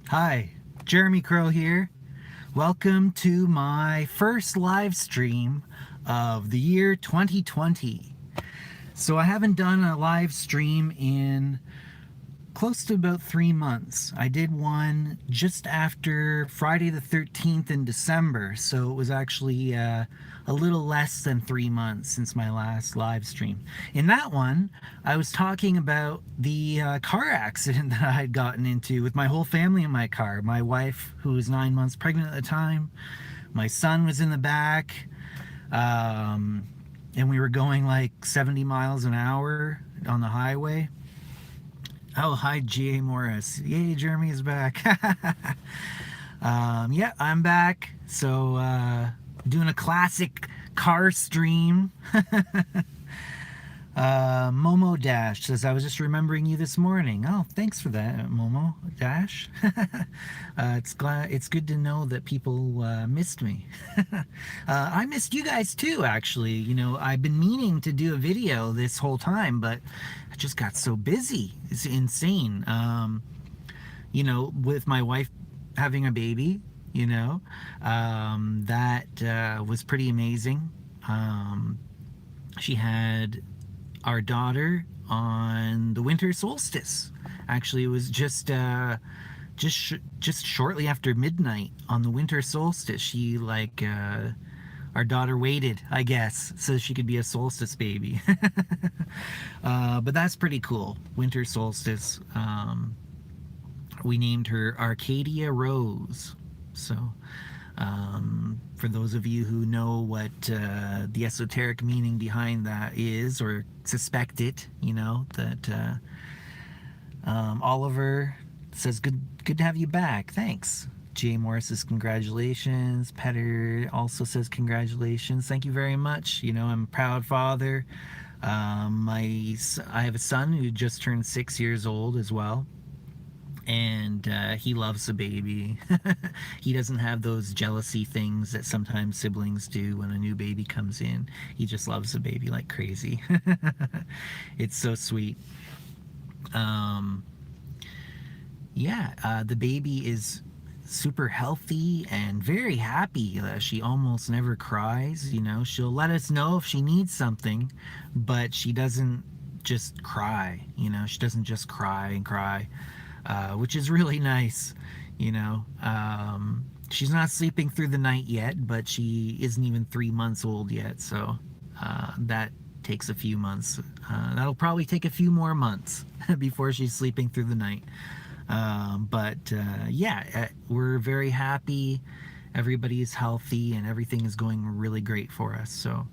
Hi, Jeremy Crow here. Welcome to my first live stream of the year 2020. So I haven't done a live stream in close to about 3 months. I did one just after Friday the 13th in December, so it was actually a little less than 3 months since my last live stream. In that one, I was talking about the car accident that I had gotten into with my whole family in my car. My wife, who was 9 months pregnant at the time, my son was in the back, and we were going like 70 miles an hour on the highway. Oh, hi, G.A. Morris. Yay, Jeremy is back. Yeah, I'm back. So, doing a classic car stream. Momo Dash says, I was just remembering you this morning. Oh, thanks for that, Momo Dash. It's good to know that people missed me. I missed you guys too, actually. You know, I've been meaning to do a video this whole time, but I just got so busy. It's insane. You know, with my wife having a baby, that was pretty amazing. She had our daughter on the winter solstice. Actually, it was just shortly after midnight on the winter solstice. She our daughter waited, I guess, so she could be a solstice baby. But that's pretty cool. Winter solstice. We named her Arcadia Rose. So, for those of you who know what the esoteric meaning behind that is, or suspect it, that Oliver says, good to have you back. Thanks. Jay Morris says, congratulations. Petter also says, congratulations. Thank you very much. I'm a proud father. I have a son who just turned 6 years old as well. And he loves the baby. He doesn't have those jealousy things that sometimes siblings do when a new baby comes in. He just loves the baby like crazy. It's so sweet. The baby is super healthy and very happy. She almost never cries. She'll let us know if she needs something, but she doesn't just cry. She doesn't just cry and cry. Which is really nice. She's not sleeping through the night yet, but she isn't even 3 months old yet, so that takes a few months. That'll probably take a few more months before she's sleeping through the night. We're very happy. Everybody is healthy, and everything is going really great for us. So,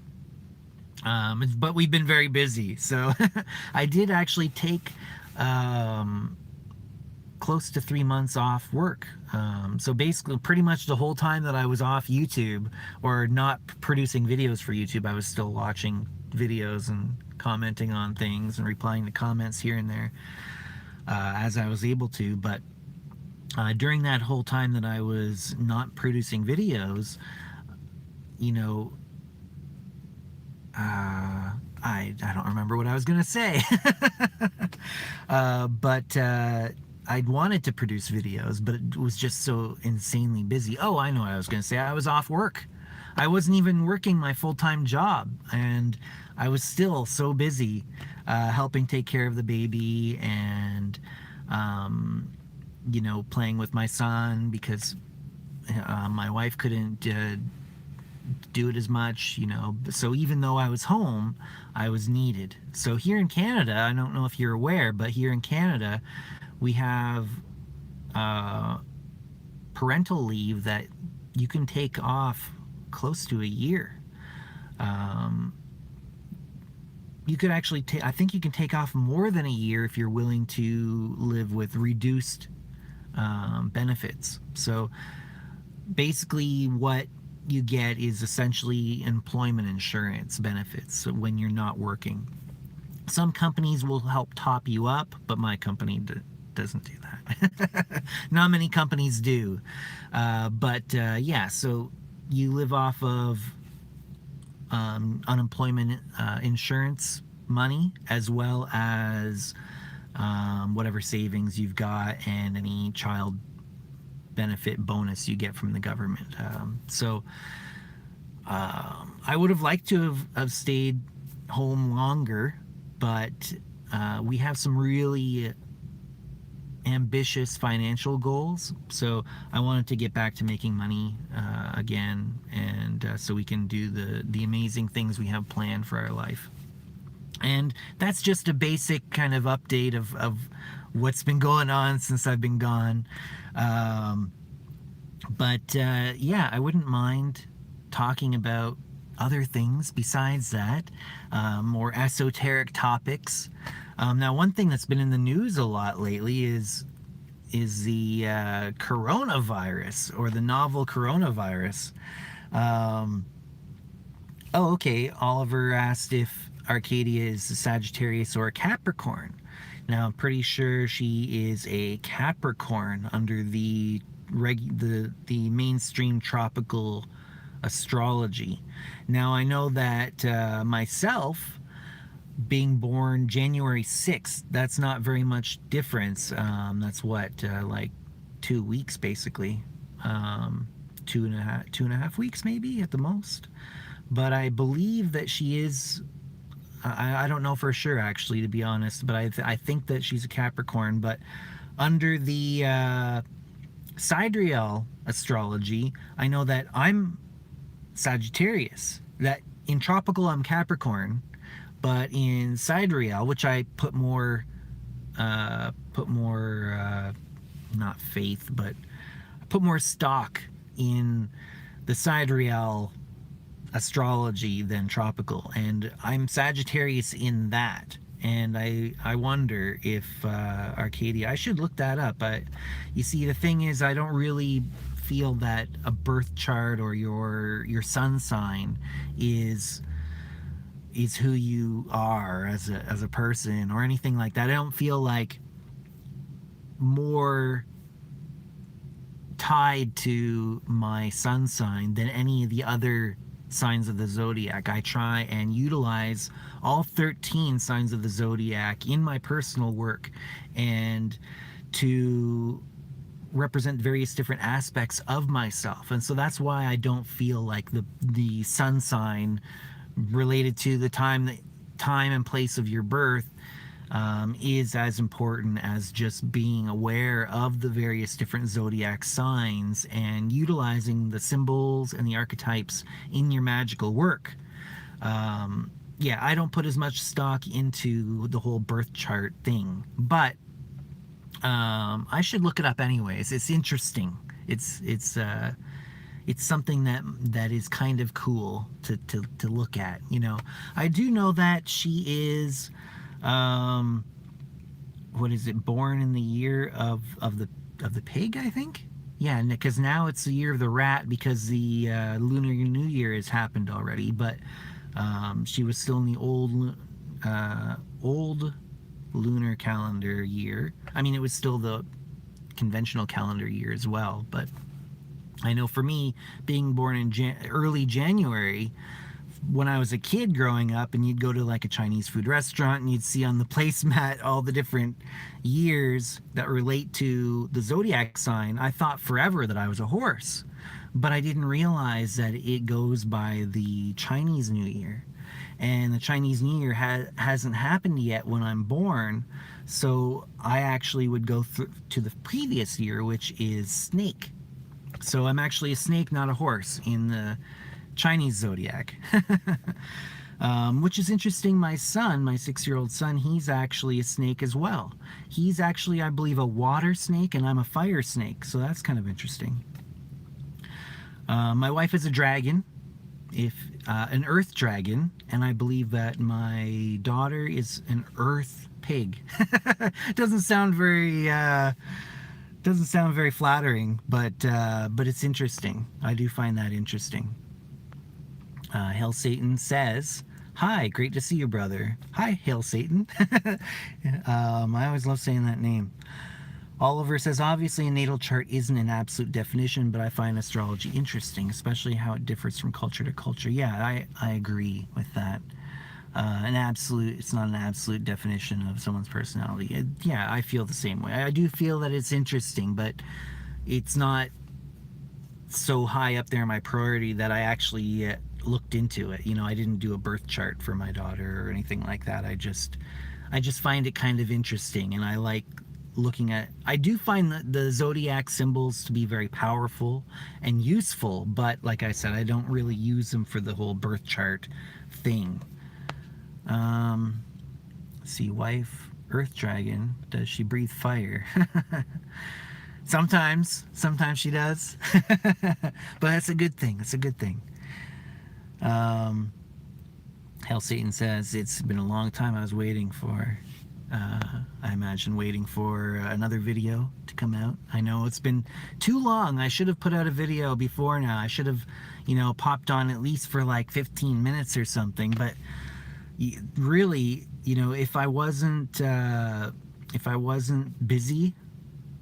but we've been very busy. So, I did actually take close to 3 months off work. So basically, pretty much the whole time that I was off YouTube or not producing videos for YouTube, I was still watching videos and commenting on things and replying to comments here and there as I was able to. But during that whole time that I was not producing videos, I don't remember what I was going to say. But I'd wanted to produce videos, but it was just so insanely busy. Oh, I know what I was going to say. I was off work. I wasn't even working my full-time job, and I was still so busy helping take care of the baby and, playing with my son because my wife couldn't do it as much, So even though I was home, I was needed. So here in Canada, I don't know if you're aware, but here in Canada, we have parental leave that you can take off close to a year. You could actually I think you can take off more than a year if you're willing to live with reduced benefits. So basically what you get is essentially employment insurance benefits when you're not working. Some companies will help top you up, but my company doesn't do that. Not many companies do. So you live off of unemployment insurance money, as well as whatever savings you've got and any child benefit bonus you get from the government. I would have liked to have stayed home longer, but we have some really ambitious financial goals. So I wanted to get back to making money again, and so we can do the amazing things we have planned for our life. And that's just a basic kind of update of what's been going on since I've been gone. Yeah, I wouldn't mind talking about other things besides that, more esoteric topics. Now, one thing that's been in the news a lot lately is the coronavirus, or the novel coronavirus. Okay. Oliver asked if Arcadia is a Sagittarius or a Capricorn. Now, I'm pretty sure she is a Capricorn under the mainstream tropical astrology. Now, I know that myself, being born January 6th, that's not very much difference. That's like 2 weeks, basically. 2.5 weeks, maybe, at the most. But I believe that she is, I don't know for sure, actually, to be honest, but I think that she's a Capricorn. But under the sidereal astrology, I know that I'm Sagittarius. That in tropical, I'm Capricorn. But in sidereal, which I put more, not faith, but I put more stock in the sidereal astrology than tropical, and I'm Sagittarius in that. And I wonder if Arcadia, I should look that up. But you see, the thing is, I don't really feel that a birth chart or your sun sign is who you are as a person or anything like that. I don't feel like more tied to my sun sign than any of the other signs of the zodiac. I try and utilize all 13 signs of the zodiac in my personal work, and to represent various different aspects of myself. And so that's why I don't feel like the sun sign related to the time and place of your birth is as important as just being aware of the various different zodiac signs and utilizing the symbols and the archetypes in your magical work. Yeah, I don't put as much stock into the whole birth chart thing, but I should look it up anyways. It's interesting. It's something that is kind of cool to look at. I do know that she is, what is it, born in the year of the pig, I think. Yeah, because now it's the year of the rat, because the Lunar New Year has happened already. But she was still in the old lunar calendar year. I mean, it was still the conventional calendar year as well, but I know for me, being born in early January, when I was a kid growing up, and you'd go to like a Chinese food restaurant and you'd see on the placemat all the different years that relate to the zodiac sign, I thought forever that I was a horse. But I didn't realize that it goes by the Chinese New Year. And the Chinese New Year hasn't happened yet when I'm born. So I actually would go to the previous year, which is snake. So I'm actually a snake, not a horse, in the Chinese zodiac. Which is interesting. My son, my 6-year-old son, he's actually a snake as well. He's actually, I believe, a water snake, and I'm a fire snake. So that's kind of interesting. My wife is a dragon, an earth dragon, and I believe that my daughter is an earth pig. Doesn't sound very flattering, but it's interesting. I do find that interesting. Hail Satan says, "Hi, great to see you, brother." Hi, Hail Satan. I always love saying that name. Oliver says, obviously a natal chart isn't an absolute definition, but I find astrology interesting, especially how it differs from culture to culture. Yeah, I agree with that. It's not an absolute definition of someone's personality. Yeah, I feel the same way. I do feel that it's interesting, but it's not so high up there in my priority that I actually looked into it. You know, I didn't do a birth chart for my daughter or anything like that. I just find it kind of interesting, and I like looking at. I do find the zodiac symbols to be very powerful and useful, but like I said, I don't really use them for the whole birth chart thing. Let's see, wife, earth dragon, does she breathe fire? Sometimes she does. But that's a good thing. That's a good thing. Hell Satan says, it's been a long time I was waiting for. I imagine waiting for another video to come out. I know it's been too long. I should have put out a video before now. I should have, you know, popped on at least for like 15 minutes or something. But really, you know, if I wasn't busy,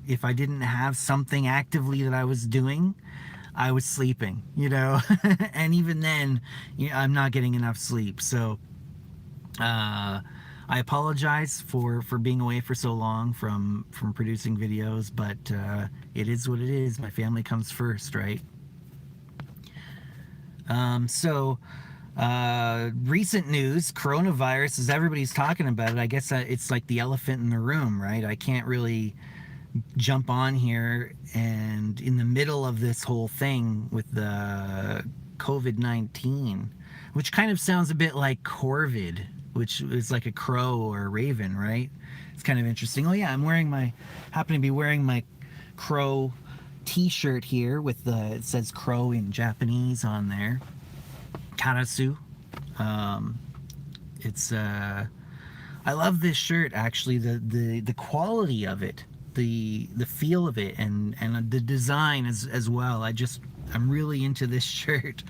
if I didn't have something actively that I was doing, I was sleeping, you know. And even then, you know, I'm not getting enough sleep. So I apologize for being away for so long from producing videos, but it is what it is. My family comes first, right? Recent news, coronavirus, as everybody's talking about it. I guess it's like the elephant in the room, right? I can't really jump on here and in the middle of this whole thing with the COVID-19, which kind of sounds a bit like Corvid, which is like a crow or a raven, right? It's kind of interesting. Oh yeah, happen to be wearing my crow t-shirt here with it says crow in Japanese on there. Karasu. I love this shirt, actually. The quality of it, the feel of it, and the design as well. I'm really into this shirt.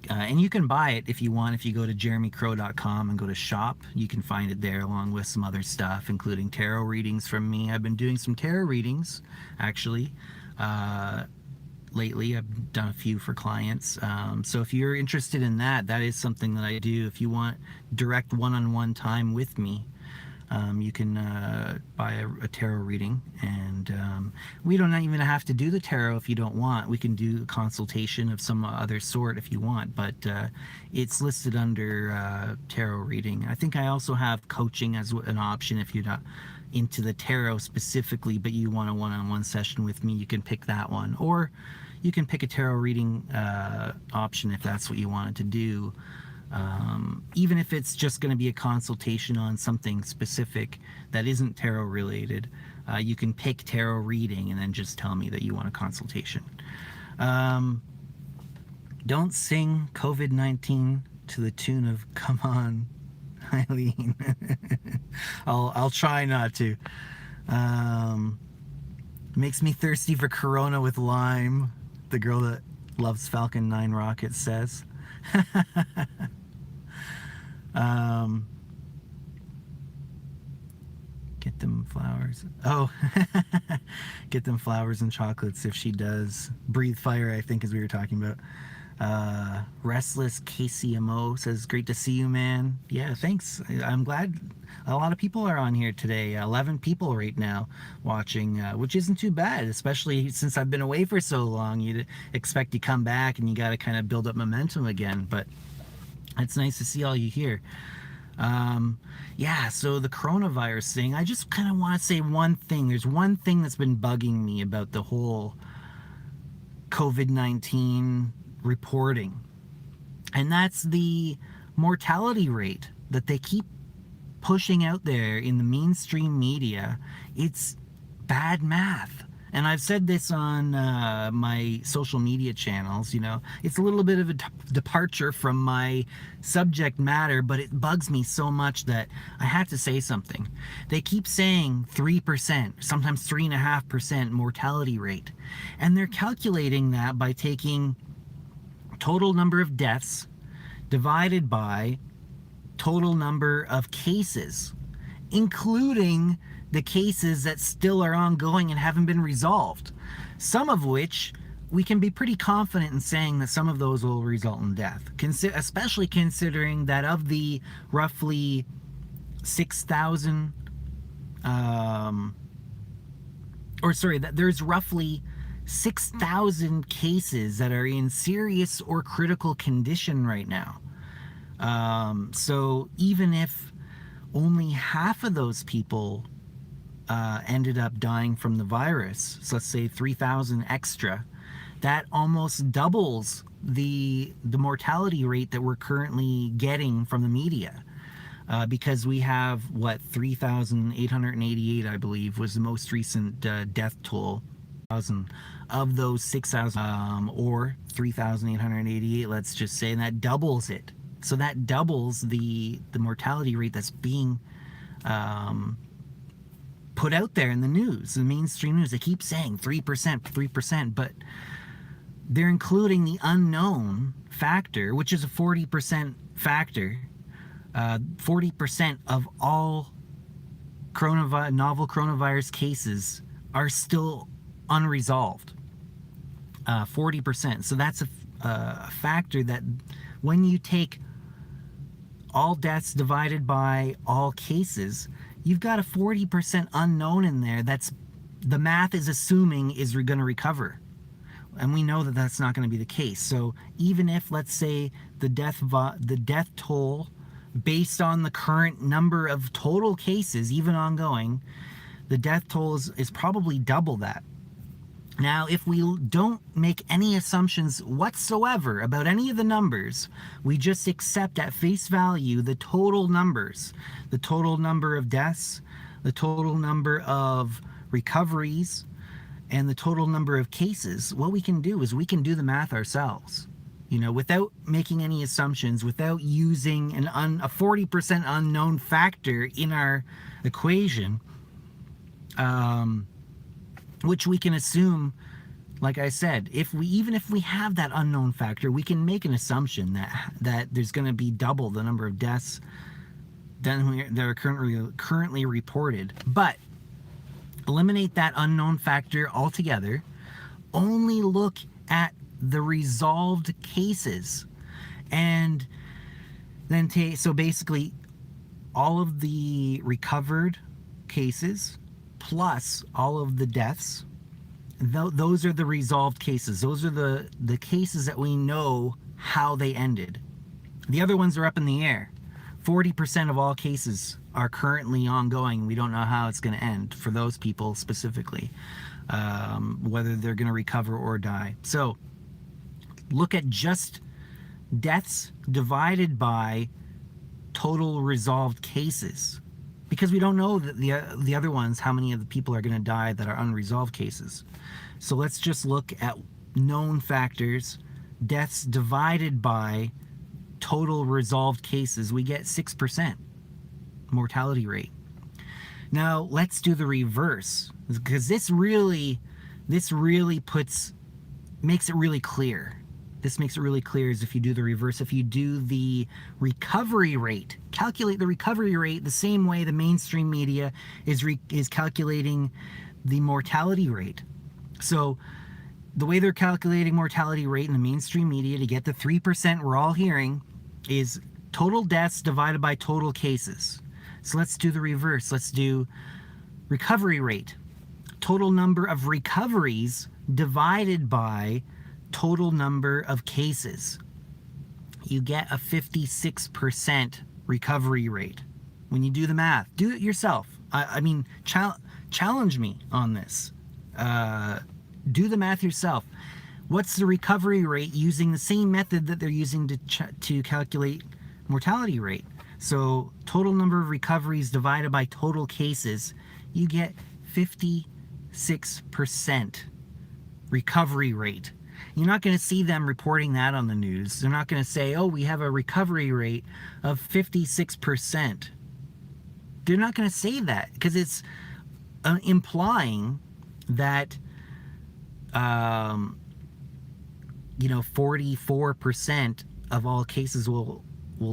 And you can buy it if you want. If you go to jeremycrow.com and go to shop, you can find it there along with some other stuff, including tarot readings from me. I've been doing some tarot readings, actually. Lately, I've done a few for clients. So if you're interested in that, that is something that I do. If you want direct one-on-one time with me, you can buy a tarot reading, and we don't even have to do the tarot if you don't want. We can do a consultation of some other sort if you want, but it's listed under tarot reading. I think I also have coaching as an option if you're not into the tarot specifically, but you want a one-on-one session with me. You can pick that one, or you can pick a tarot reading option if that's what you wanted to do. Even if it's just going to be a consultation on something specific that isn't tarot related, you can pick tarot reading and then just tell me that you want a consultation. Don't sing COVID-19 to the tune of "Come On, Eileen." I'll try not to. Makes me thirsty for Corona with lime. The girl that loves Falcon 9 rockets says. Get them flowers. Oh, get them flowers and chocolates if she does. Breathe fire, I think, as we were talking about. Restless KCMO says, great to see you, man. Yeah, thanks. I'm glad a lot of people are on here today. 11 people right now watching, which isn't too bad, especially since I've been away for so long. You'd expect to come back and you got to kind of build up momentum again, but it's nice to see all you here. Yeah, so the coronavirus thing, I just kind of want to say one thing. There's one thing that's been bugging me about the whole COVID-19 reporting, and that's the mortality rate that they keep pushing out there in the mainstream media. It's bad math. And I've said this on my social media channels. You know, it's a little bit of a departure from my subject matter, but it bugs me so much that I have to say something. They keep saying 3%, sometimes 3.5% mortality rate. And they're calculating that by taking total number of deaths divided by total number of cases, including the cases that still are ongoing and haven't been resolved, some of which we can be pretty confident in saying that some of those will result in death, especially considering that of the roughly 6,000 or sorry, that there's roughly 6,000 cases that are in serious or critical condition right now. So even if only half of those people ended up dying from the virus, so let's say 3,000 extra, that almost doubles the mortality rate that we're currently getting from the media. Because we have, 3,888, I believe, was the most recent death toll. Of those 6,000, or 3,888, let's just say, and that doubles it. So that doubles the mortality rate that's being put out there in the news, the mainstream news. They keep saying 3%, 3%, but they're including the unknown factor, which is a 40% factor. 40% of all novel coronavirus cases are still unresolved. 40%. So that's a factor that when you take all deaths divided by all cases, you've got a 40% unknown in there that's the math is assuming is going to recover. And we know that that's not going to be the case. So even if, let's say, the death toll based on the current number of total cases, even ongoing, the death toll is probably double that. Now, if we don't make any assumptions whatsoever about any of the numbers, we just accept at face value the total numbers, the total number of deaths, the total number of recoveries, and the total number of cases, what we can do is we can do the math ourselves. Without making any assumptions, without using a 40% unknown factor in our equation, which we can assume, like I said, even if we have that unknown factor, we can make an assumption that there's going to be double the number of deaths that are currently reported. But eliminate that unknown factor altogether. Only look at the resolved cases, and then so basically all of the recovered cases plus all of the deaths, those are the resolved cases. Those are the cases that we know how they ended. The other ones are up in the air. 40% of all cases are currently ongoing. We don't know how it's going to end for those people specifically, whether they're going to recover or die. So look at just deaths divided by total resolved cases, because we don't know that the other ones, how many of the people are going to die that are unresolved cases. So let's just look at known factors, deaths divided by total resolved cases. We get 6% mortality rate. Now let's do the reverse, because this really makes it really clear. This makes it really clear is if you do the reverse, if you do the recovery rate, calculate the recovery rate the same way the mainstream media is calculating the mortality rate. So the way they're calculating mortality rate in the mainstream media to get the 3% we're all hearing is total deaths divided by total cases. So let's do the reverse. Let's do recovery rate. Total number of recoveries divided by total number of cases. You get a 56% recovery rate. When you do the math, do it yourself. I mean, challenge me on this. Do the math yourself. What's the recovery rate using the same method that they're using to calculate mortality rate? So total number of recoveries divided by total cases, you get 56% recovery rate. You're not going to see them reporting that on the news. They're not going to say, oh, we have a recovery rate of 56%. They're not going to say that because it's implying that 44% of all cases will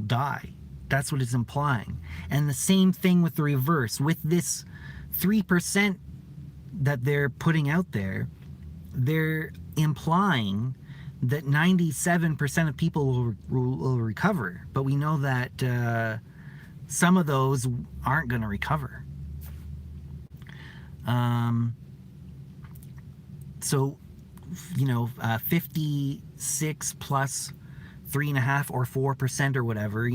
die. That's what it's implying. And the same thing with the reverse. With this 3% that they're putting out there, they're implying that 97% of people will recover. But we know that some of those aren't going to recover. So 56 plus 3.5 or 4% or whatever,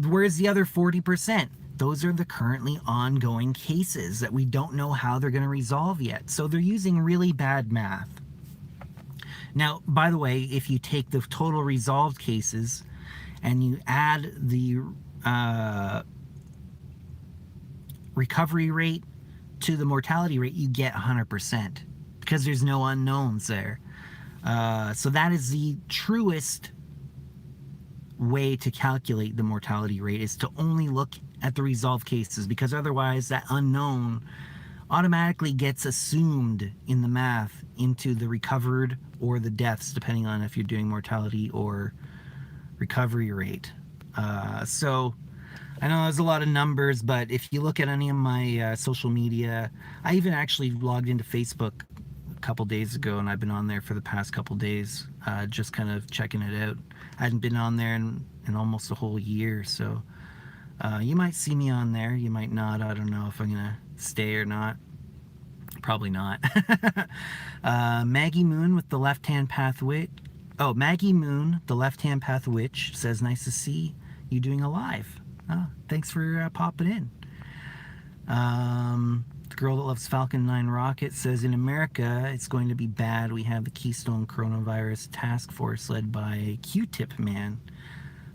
where's the other 40%? Those are the currently ongoing cases that we don't know how they're going to resolve yet. So they're using really bad math. Now, by the way, if you take the total resolved cases and you add the recovery rate to the mortality rate, you get 100% because there's no unknowns there. So that is the truest way to calculate the mortality rate, is to only look at the resolved cases, because otherwise that unknown automatically gets assumed in the math into the recovered or the deaths, depending on if you're doing mortality or recovery rate. So I know there's a lot of numbers, but if you look at any of my social media, I even actually logged into Facebook a couple days ago, and I've been on there for the past couple days, just kind of checking it out. I hadn't been on there in almost a whole year, so you might see me on there, you might not. I don't know if I'm gonna stay or not. Probably not. Maggie Moon with the left-hand path witch. Oh, Maggie Moon, the left-hand path witch, says, nice to see you doing a live. Oh, thanks for popping in. The girl that loves Falcon 9 Rocket says, in America, it's going to be bad. We have the Keystone Coronavirus Task Force led by Q-Tip Man.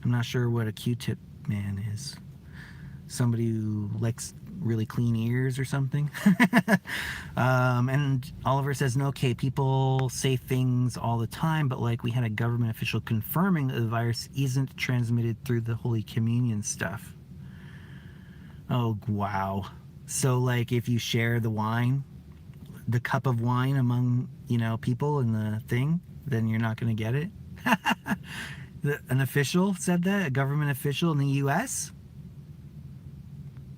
I'm not sure what a Q-Tip Man is. Somebody who likes really clean ears or something. And Oliver says, no, okay, people say things all the time, but like we had a government official confirming that the virus isn't transmitted through the Holy Communion stuff. Oh, wow. So like if you share the wine, the cup of wine among, people in the thing, then you're not going to get it. An official said that, a government official in the US?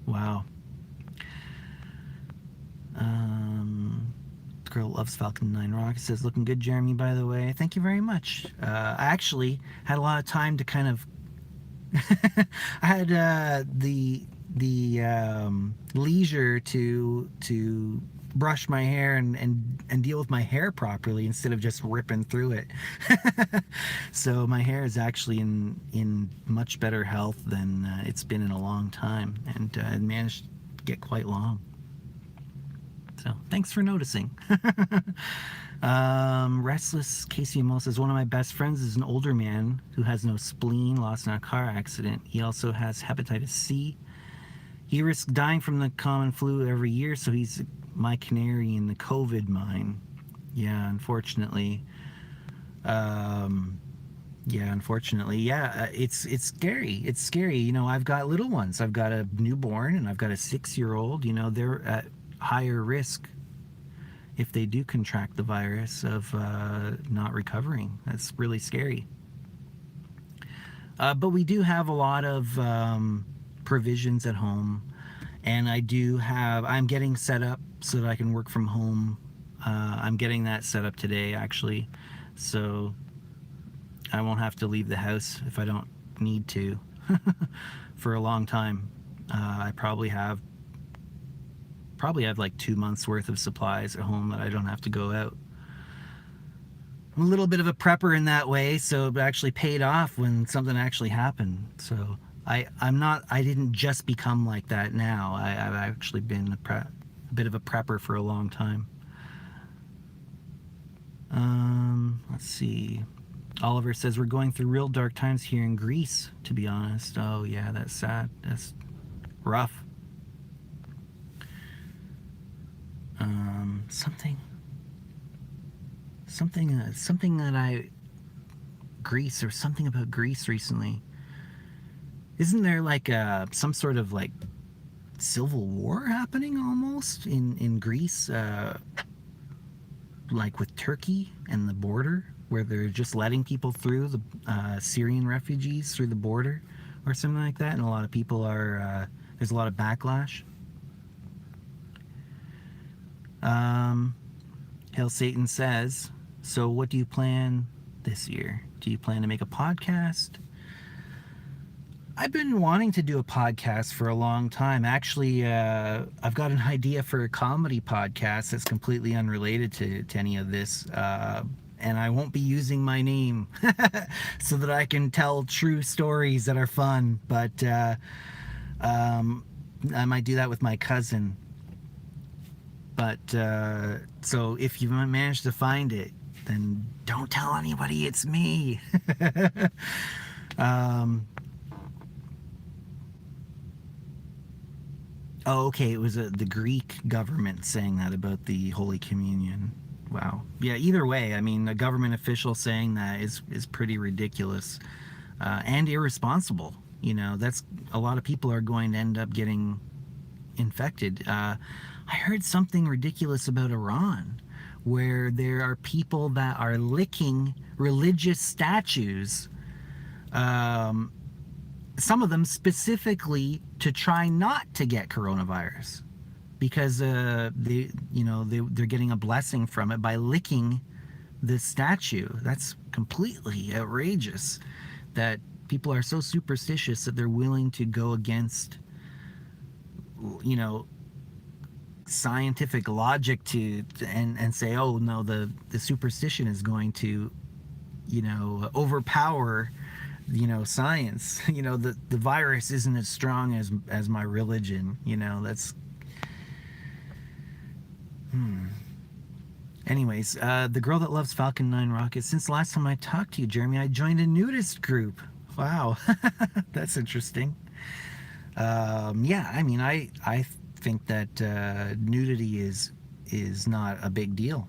Wow. The girl loves Falcon 9 Rocket says, looking good, Jeremy, by the way. Thank you very much. I actually had a lot of time to kind of I had the leisure to brush my hair and deal with my hair properly instead of just ripping through it. So my hair is actually in much better health than it's been in a long time, and it managed to get quite long. So thanks for noticing. Restless Casey Mo says, one of my best friends is an older man who has no spleen, lost in a car accident. He also has hepatitis C. He risks dying from the common flu every year, so he's my canary in the COVID mine. Yeah, unfortunately. It's scary. It's scary. I've got little ones. I've got a newborn and I've got a 6-year-old. They're at higher risk if they do contract the virus of not recovering. That's really scary. But we do have a lot of provisions at home, and I'm getting set up so that I can work from home. I'm getting that set up today, actually, so I won't have to leave the house if I don't need to for a long time. I probably have like 2 months worth of supplies at home that I don't have to go out. I'm a little bit of a prepper in that way, so it actually paid off when something actually happened. So I didn't just become like that now. I've actually been a bit of a prepper for a long time. Let's see. Oliver says, we're going through real dark times here in Greece, to be honest. Oh yeah, that's sad. That's rough. Something that Greece, or something about Greece recently. Isn't there like some sort of like civil war happening almost in Greece, like with Turkey and the border, where they're just letting people through, the Syrian refugees through the border or something like that, and a lot of people are there's a lot of backlash. Hail Satan says, so what do you plan this year? Do you plan to make a podcast? I've been wanting to do a podcast for a long time. Actually, I've got an idea for a comedy podcast that's completely unrelated to any of this. And I won't be using my name so that I can tell true stories that are fun. But I might do that with my cousin. But so if you manage to find it, then don't tell anybody it's me. um, Oh, okay. It was the Greek government saying that about the Holy Communion. Wow. Yeah. Either way, I mean, a government official saying that is pretty ridiculous and irresponsible. You know, that's a lot of people are going to end up getting infected. I heard something ridiculous about Iran, where there are people that are licking religious statues. Um, some of them specifically to try not to get coronavirus because they're getting a blessing from it by licking the statue. That's completely outrageous that people are so superstitious that they're willing to go against you know scientific logic and say, oh no, the superstition is going to overpower science. The virus isn't as strong as my religion. That's Anyways, the girl that loves Falcon 9 rockets. Since the last time I talked to you, Jeremy, I joined a nudist group. Wow. That's interesting. Yeah, I mean, I think that nudity is not a big deal.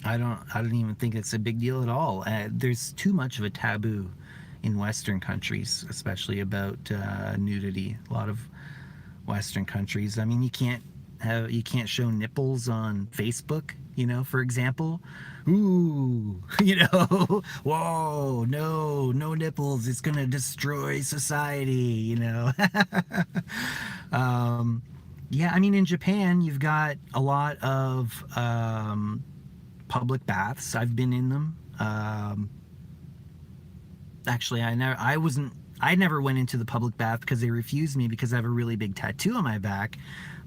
I don't even think it's a big deal at all. There's too much of a taboo in Western countries, especially about nudity. A lot of Western countries. I mean, you can't show nipples on Facebook, for example. Ooh, whoa, no nipples. It's gonna destroy society, Yeah, I mean, in Japan, you've got a lot of public baths. I've been in them. Actually, I never went into the public bath because they refused me because I have a really big tattoo on my back.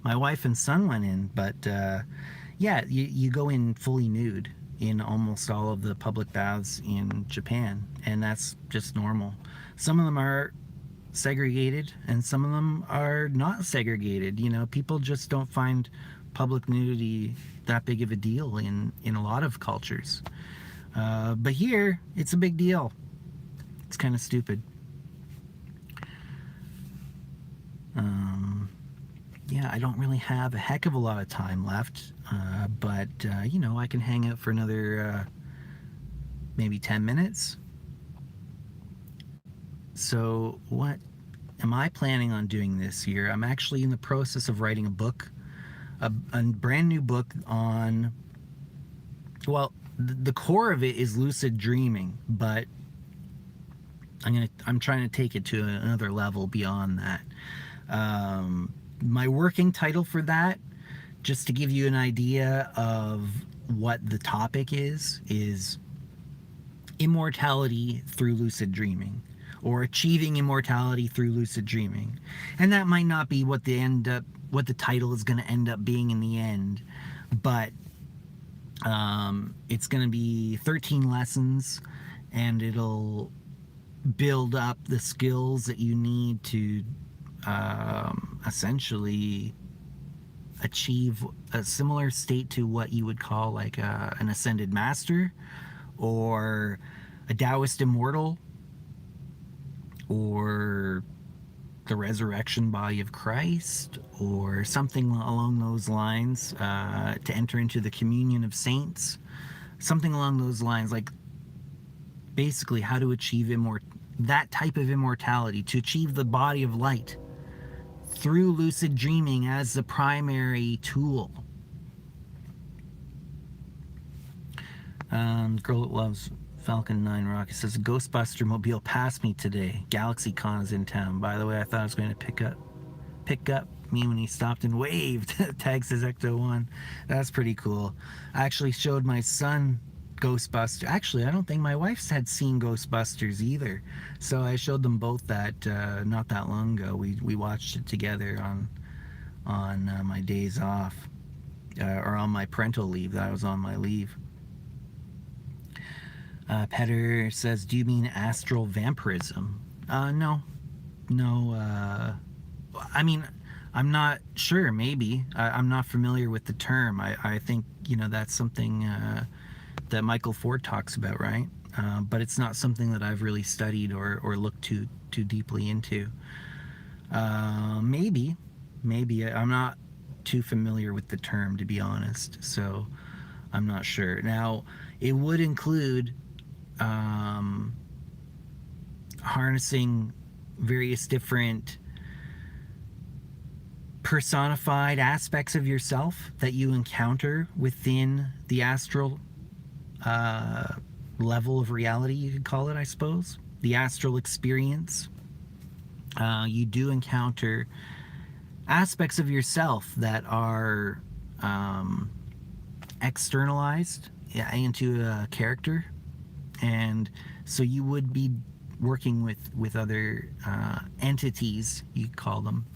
My wife and son went in, but yeah, you go in fully nude in almost all of the public baths in Japan, and that's just normal. Some of them are segregated, and some of them are not segregated. People just don't find public nudity that big of a deal in a lot of cultures. But here, it's a big deal. It's kind of stupid. Yeah, I don't really have a heck of a lot of time left, but I can hang out for another maybe 10 minutes. So what am I planning on doing this year? I'm actually in the process of writing a book, a brand new book on, well, the core of it is lucid dreaming, but I'm trying to take it to another level beyond that. My working title for that, just to give you an idea of what the topic is immortality through lucid dreaming, or achieving immortality through lucid dreaming. And that might not be what the title is going to end up being in the end, but it's going to be 13 lessons, and it'll build up the skills that you need to essentially achieve a similar state to what you would call like an ascended master, or a Taoist immortal, or the resurrection body of Christ, or something along those lines, to enter into the communion of saints, something along those lines, like basically how to achieve that type of immortality, to achieve the body of light through lucid dreaming as the primary tool. Girl that loves Falcon 9 Rocket says, Ghostbuster Mobile passed me today. GalaxyCon is in town. By the way, I thought I was going to pick up me when he stopped and waved. Tag says Ecto1. That's pretty cool. I actually showed my son Ghostbusters. Actually, I don't think my wife's had seen Ghostbusters either. So I showed them both that not that long ago. We watched it together on my days off, or on my parental leave. That was on my leave. Petter says, "Do you mean astral vampirism?" No, no. I mean, I'm not sure. Maybe I'm not familiar with the term. I think that's something that Michael Ford talks about, right? But it's not something that I've really studied or looked too deeply into. Maybe I'm not too familiar with the term, to be honest. So I'm not sure. Now, it would include harnessing various different personified aspects of yourself that you encounter within the astral level of reality, you could call it, I suppose. The astral experience. You do encounter aspects of yourself that are externalized into a character, and so you would be working with other entities, you call them,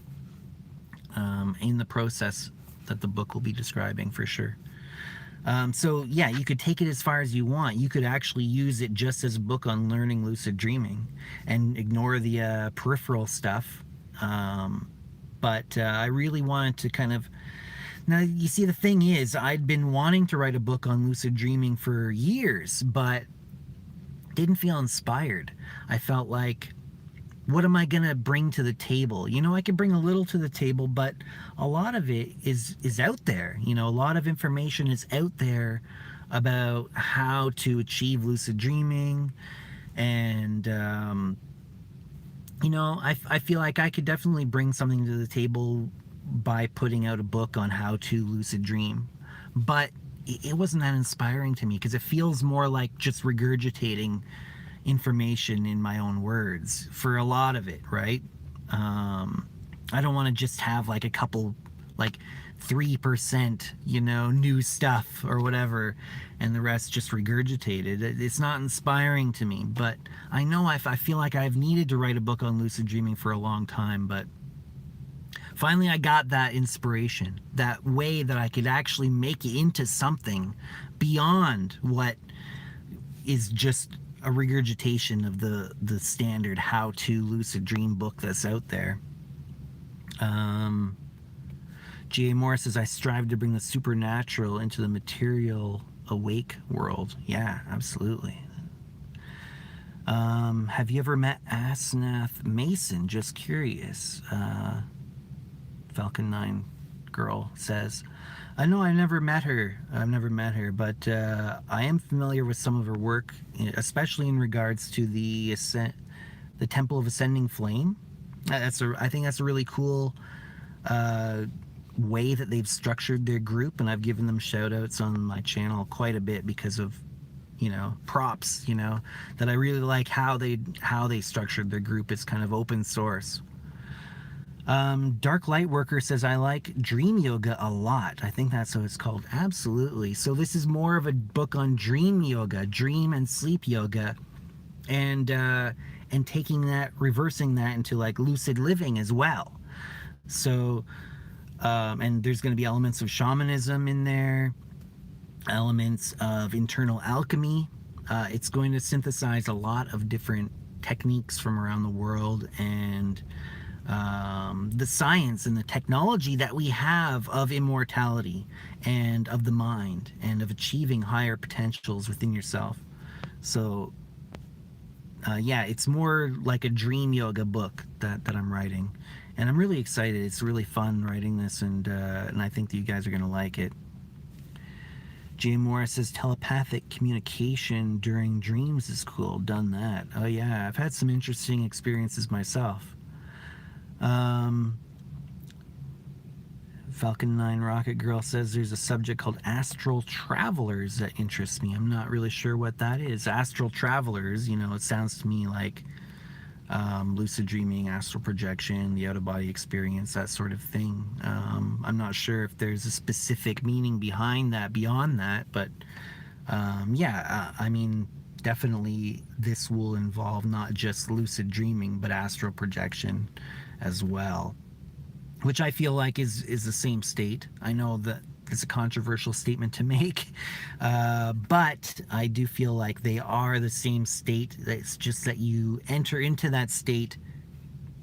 in the process that the book will be describing, for sure. So yeah, you could take it as far as you want. You could actually use it just as a book on learning lucid dreaming and ignore the peripheral stuff. But I really wanted to kind of... Now, you see, the thing is, I'd been wanting to write a book on lucid dreaming for years, but didn't feel inspired. I felt like, what am I going to bring to the table? I could bring a little to the table, but a lot of it is out there. A lot of information is out there about how to achieve lucid dreaming. And, I feel like I could definitely bring something to the table by putting out a book on how to lucid dream. But it wasn't that inspiring to me, because it feels more like just regurgitating information in my own words for a lot of it, right? I don't want to just have like a couple, like 3%, new stuff or whatever, and the rest just regurgitated. It's not inspiring to me. But I know I feel like I've needed to write a book on lucid dreaming for a long time, but finally I got that inspiration, that way that I could actually make it into something beyond what is just a regurgitation of the standard how to lucid dream book that's out there. G.A. Morris says, "I strive to bring the supernatural into the material awake world." Yeah, absolutely. Have you ever met Asnath Mason? Just curious. Falcon 9 girl says, "No, I've never met her. But I am familiar with some of her work, especially in regards to the Temple of Ascending Flame. I think that's a really cool way that they've structured their group, and I've given them shout outs on my channel quite a bit because of props, that I really like how they structured their group. It's kind of open source. Dark Lightworker says, "I like dream yoga a lot." I think that's what it's called. Absolutely. So this is more of a book on dream yoga, dream and sleep yoga, and taking that, reversing that into like lucid living as well. So, and there's going to be elements of shamanism in there, elements of internal alchemy. It's going to synthesize a lot of different techniques from around the world, and the science and the technology that we have of immortality and of the mind and of achieving higher potentials within yourself. So yeah, it's more like a dream yoga book that I'm writing, and I'm really excited. It's really fun writing this, and I think that you guys are going to like it. Jay Morris says, "Telepathic communication during dreams is cool." Done that. Oh yeah, I've had some interesting experiences myself. Falcon 9 Rocket Girl says, "There's a subject called astral travelers that interests me." I'm not really sure what that is. Astral travelers, it sounds to me like lucid dreaming, astral projection, the out-of-body experience, that sort of thing. I'm not sure if there's a specific meaning behind that, beyond that, but I mean, definitely this will involve not just lucid dreaming, but astral projection as well, which I feel like is the same state. I know that it's a controversial statement to make, but I do feel like they are the same state. It's just that you enter into that state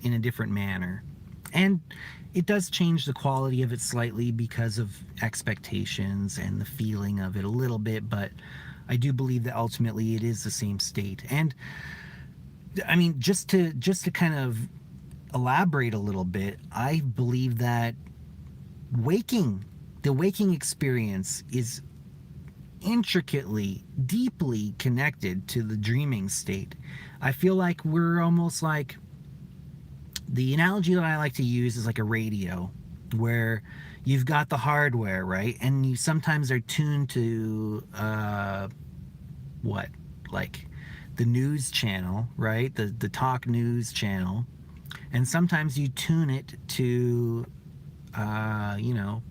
in a different manner. And it does change the quality of it slightly because of expectations and the feeling of it a little bit, but I do believe that ultimately it is the same state. And I mean, just to kind of elaborate a little bit, I believe that waking, the waking experience is intricately, deeply connected to the dreaming state. I feel like we're almost like, the analogy that I like to use is like a radio where you've got the hardware, right? And you sometimes are tuned to what? Like the news channel, right? The talk news channel. And sometimes you tune it to you know,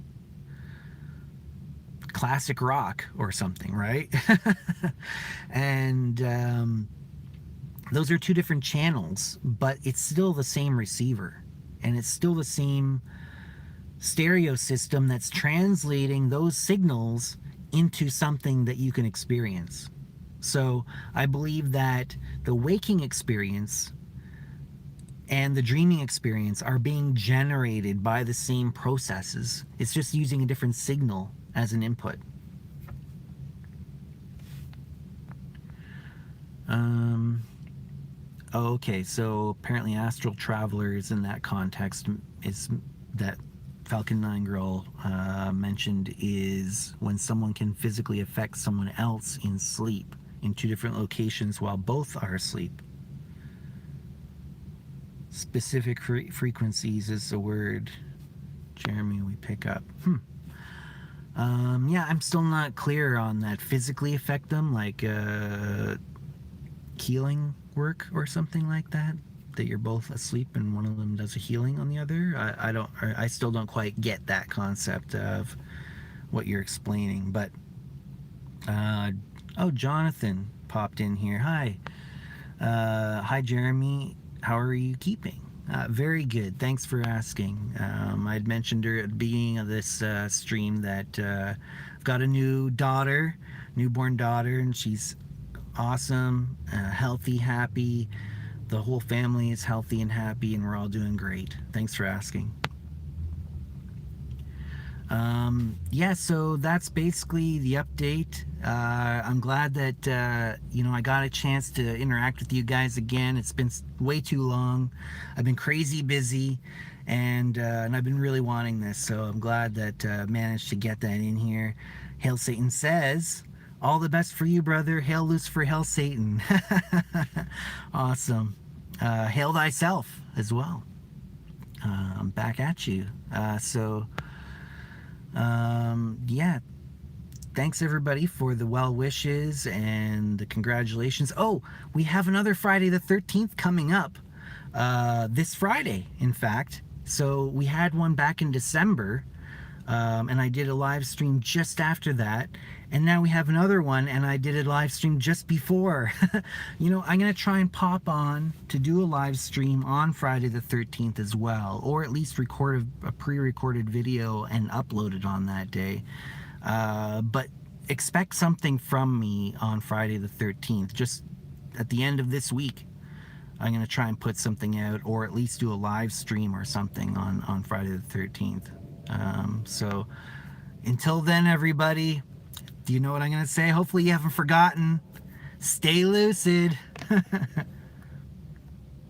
classic rock or something, right? And those are two different channels, but it's still the same receiver, and it's still the same stereo system that's translating those signals into something that you can experience. So I believe that the waking experience and the dreaming experience are being generated by the same processes. It's just using a different signal as an input. Okay, so apparently astral travelers in that context is that Falcon 9 Girl mentioned is when someone can physically affect someone else in sleep in two different locations while both are asleep. Specific frequencies is the word, Jeremy, we pick up. Yeah, I'm still not clear on that. Physically affect them, like healing work or something like that. That you're both asleep and one of them does a healing on the other. I still don't quite get that concept of what you're explaining. But oh, Jonathan popped in here. Hi, hi, Jeremy. How are you keeping? Very good. Thanks for asking. I'd mentioned at the beginning of this stream that I've got a new daughter, newborn daughter, and she's awesome, healthy, happy. The whole family is healthy and happy, and we're all doing great. Thanks for asking. Yeah, so that's basically the update. I'm glad that you know, I got a chance to interact with you guys again. It's been way too long. I've been crazy busy, and I've been really wanting this. So I'm glad that managed to get that in here. Hail Satan says, "All the best for you, brother. Hail Lucifer, hail Satan." Awesome. Hail thyself as well. I'm back at you. Yeah, thanks everybody for the well wishes and the congratulations. Oh, we have another Friday the 13th coming up this Friday, in fact. So we had one back in December, and I did a live stream just after that. And now we have another one, and I did a live stream just before. You know, I'm going to try and pop on to do a live stream on Friday the 13th as well, or at least record a pre-recorded video and upload it on that day. But expect something from me on Friday the 13th, just at the end of this week. I'm going to try and put something out, or at least do a live stream or something on Friday the 13th. So until then, everybody, do you know what I'm going to say? Hopefully you haven't forgotten. Stay lucid.